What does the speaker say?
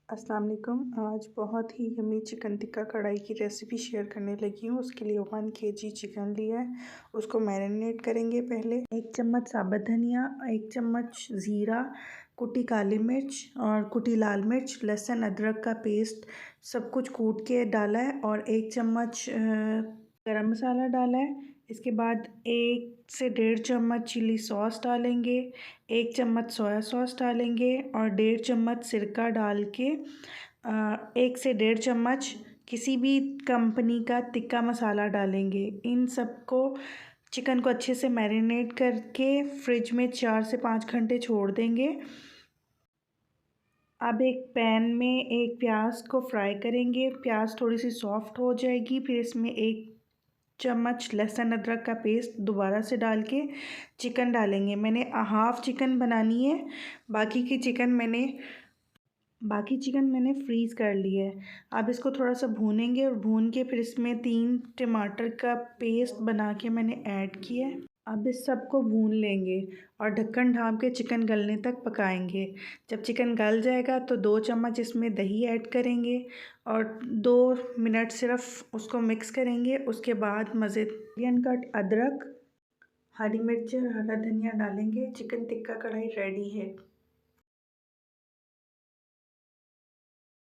अस्सलाम वालेकुम। आज बहुत ही यम्मी चिकन टिक्का कढ़ाई की रेसिपी शेयर करने लगी हूँ। उसके लिए 1 केजी चिकन लिया है, उसको मैरिनेट करेंगे। पहले 1 चम्मच साबुत धनिया, 1 चम्मच ज़ीरा, कुटी काली मिर्च और कुटी लाल मिर्च, लहसुन अदरक का पेस्ट सब कुछ कूट के डाला है और 1 चम्मच गरम मसाला डाला है। इसके बाद 1 से 1.5 चम्मच चिली सॉस डालेंगे, 1 चम्मच सोया सॉस डालेंगे और 1.5 चम्मच सिरका डाल के 1 से 1.5 चम्मच किसी भी कंपनी का टिक्का मसाला डालेंगे। इन सबको चिकन को अच्छे से मैरिनेट करके फ्रिज में 4 से 5 घंटे छोड़ देंगे। अब एक पैन में एक प्याज को फ्राई करेंगे। प्याज थोड़ी सी सॉफ्ट हो जाएगी, फिर इसमें 1 चम्मच लहसुन अदरक का पेस्ट दोबारा से डाल के चिकन डालेंगे। मैंने हाफ़ चिकन बनानी है, बाकी चिकन मैंने फ्रीज़ कर लिया है। अब इसको थोड़ा सा भूनेंगे और भून के फिर इसमें 3 टमाटर का पेस्ट बना के मैंने ऐड किया है। अब इस सबको भून लेंगे और ढक्कन ढाँप के चिकन गलने तक पकाएंगे। जब चिकन गल जाएगा तो 2 चम्मच इसमें दही ऐड करेंगे और 2 मिनट सिर्फ उसको मिक्स करेंगे। उसके बाद मज़ीद कट अदरक, हरी मिर्च और हरा धनिया डालेंगे। चिकन टिक्का कढ़ाई रेडी है।